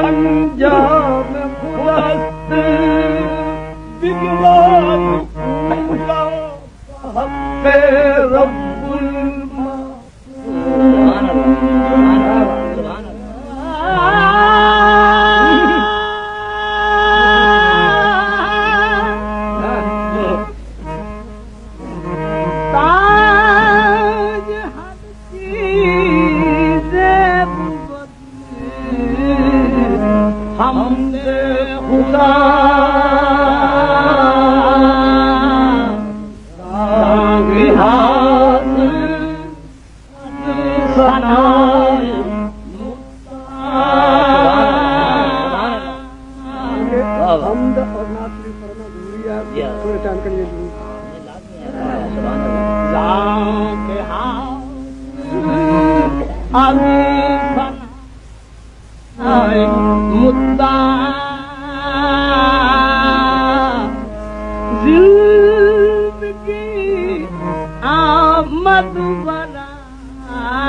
अंजाम खुदस्त बिगवान पूरा हक़ रब्बुल हमने खुदा सांगे हाथ सनाए हमद और नासरी पढ़ना जरूरी है थोड़े टाइम के लिए सांगे हाथ मुद्दा जिंदगी आमद बनाए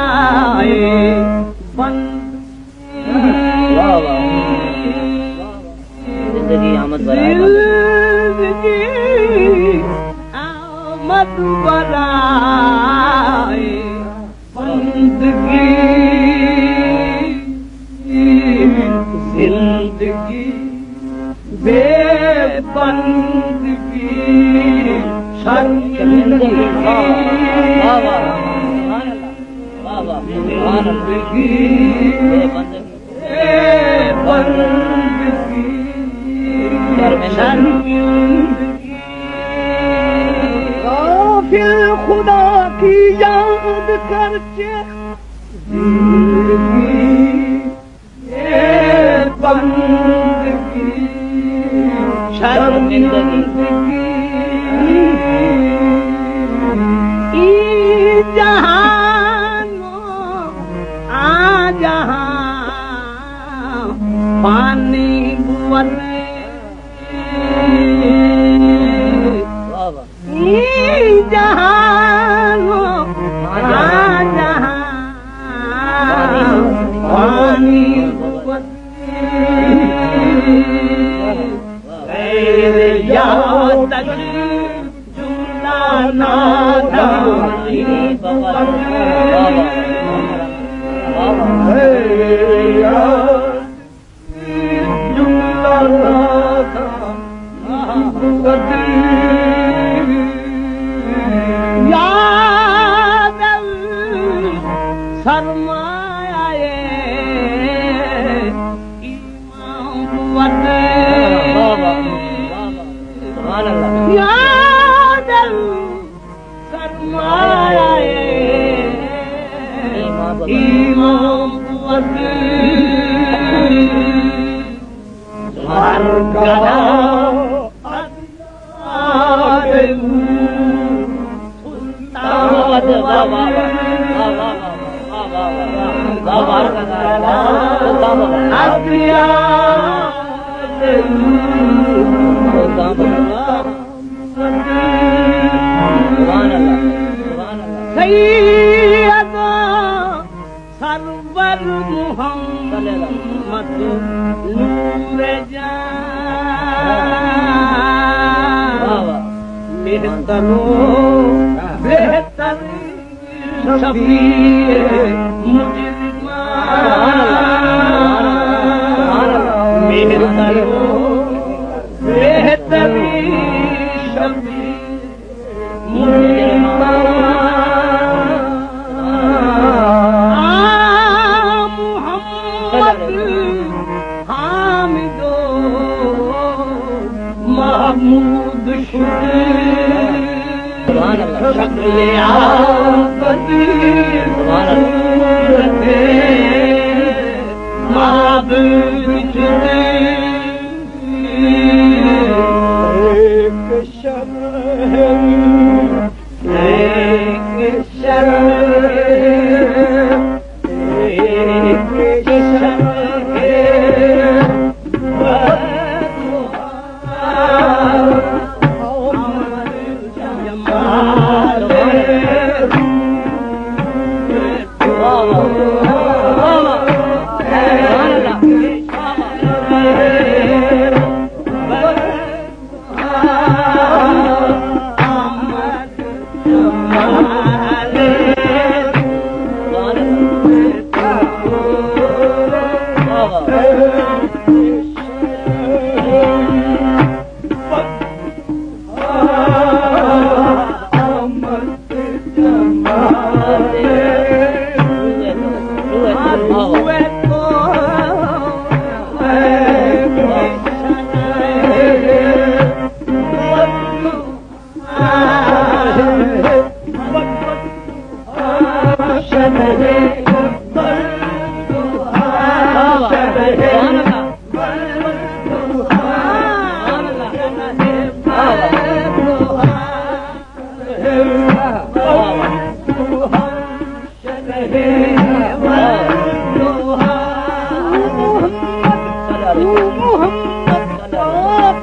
जिंदगी आमद बनाए बंदगी जिंदगी बेबंदगी शर्मिंदगी जिंदगी बेबंदगी शर्मिंदगी गाफिल खुदा की याद करके जिंदगी बंदगी शर्मिंदगी ई जहानो आ जहां पानी बुवने ई जहानो आ जहां पानी या तक जुमला नादा जुमला नादा याद सरमाए ईमान यादल सरमाए ईमान हर गदा सुल्तान बाबा सैयदा सरवर मुहम्मद नूर जान मेहतरो बेहतर शफीए मुजरिमान मेहतरो बेहतर शफीए मुजरिमान महमूद शक्ल आबदी माबूद एक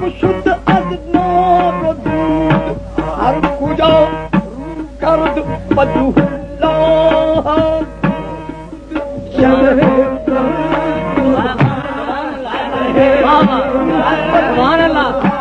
शुद्ध از ناب و دود هر کجا رو کرد بدولا سبحان الله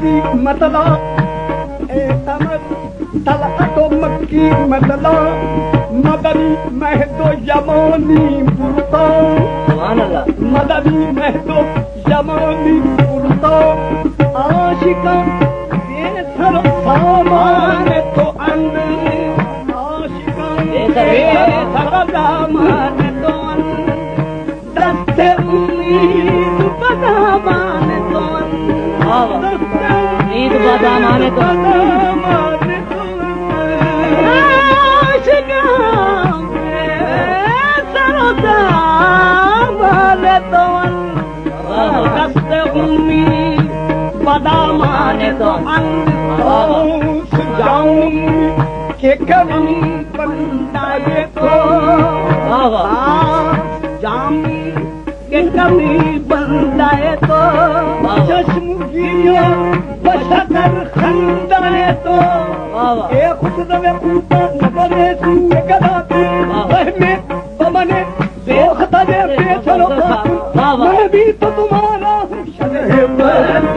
मक्की मतला तलअतो मक्की मतला मदनी महदो यमानी पुरता मदनी महदो यमानी पुरता आशिका बेसर सामान तो अंदर आशिका बेसर सामान तो अंदर दस्ते उम्मीद बदामान तो अंदर ईद बदामान तो आशिका बेसर सामान तो अंदर दस्ते उम्मीद बदामान तो अंदर जाऊं के कभी बंदाए तो जाम के कभी बंदाए तो चश्म गिया बशकर खंदाए तो ये खुद दवे पूता नबरे सुए गदाती में बमने बेखता जे बेचरो मैं भी तो तुम्हारा हूँ शहे पर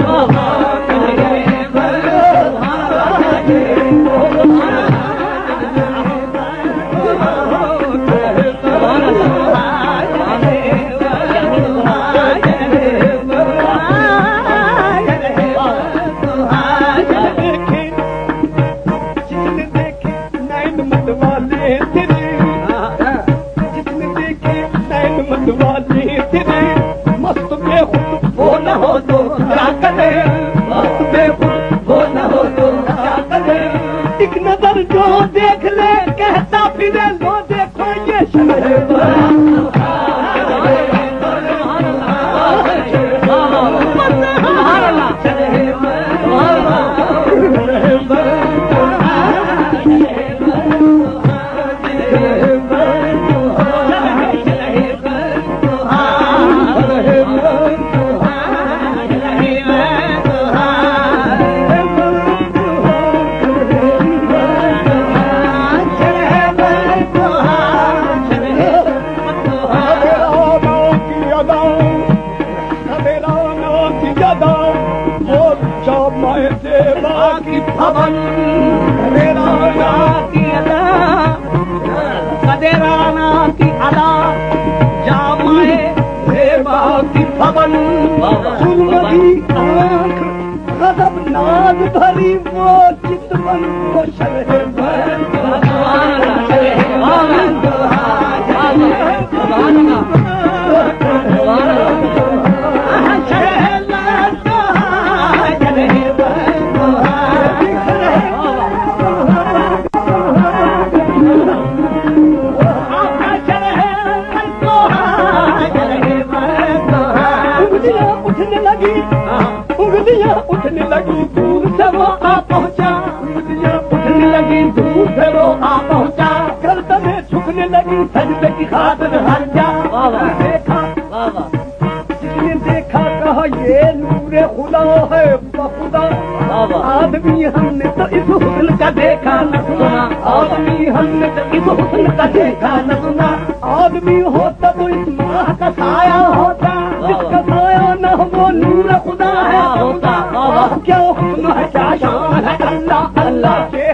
मस्त बेखुद वो न हो तो क्या करे मस्त बेखुद वो न हो तो क्या करे एक नजर जो देख ले कहता फिरे लो देखो ये शहर भवन कदेराना की अदा कदेराना की अदा जामाए देवा की भवन सुरमई आँख गजब नाद भरी वो चितवन को शरह उंगलियां उठने लगी दूर से वो आ पहुंचा उंगलियां उठने लगी दूर से वो आ पहुंचा गर्दनें झुकने लगी सजदे की खातिर हर जा देखा जिसने देखा कहा ये नूरे खुदा है बखुदा आदमी हमने तो इस हुस्न का देखा न सुना आदमी हमने तो इस हुस्न का देखा न सुना आदमी होता तो इस माह का साया होता जिसका साया न हो वो नूर खुदा है होता क्या हुस्न है क्या शान है अल्लाह अल्लाह के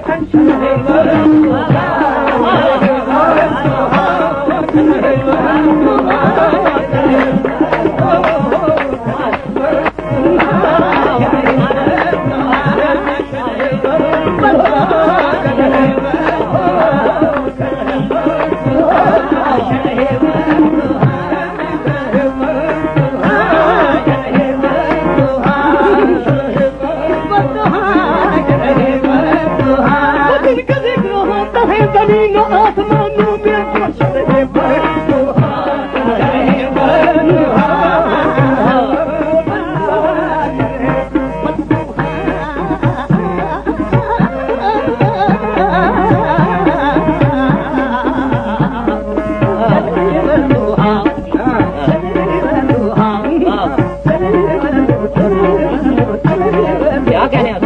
जमीनों आसमानों में क्या कहने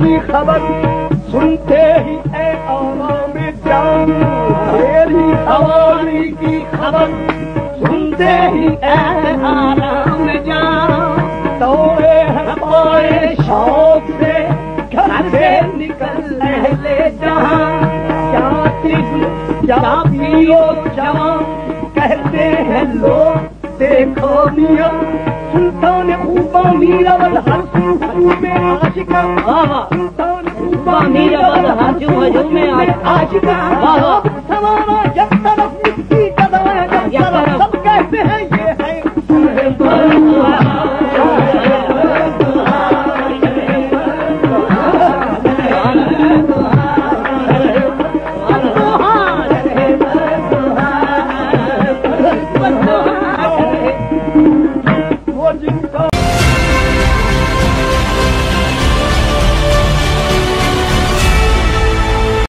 की खबर सुनते ही ए आराम जान, तेरी सवारी की खबर सुनते ही ए आराम जान। दौड़े हैं पाए शौक से घर से निकल ले जहाँ, क्या पियो जवान कहते हैं लोग देखो मियां। सुल्तान ऊबा मीरावल हर सुल्तान में आशिका, सुल्तान ऊबा मीरावल हर में आशिका।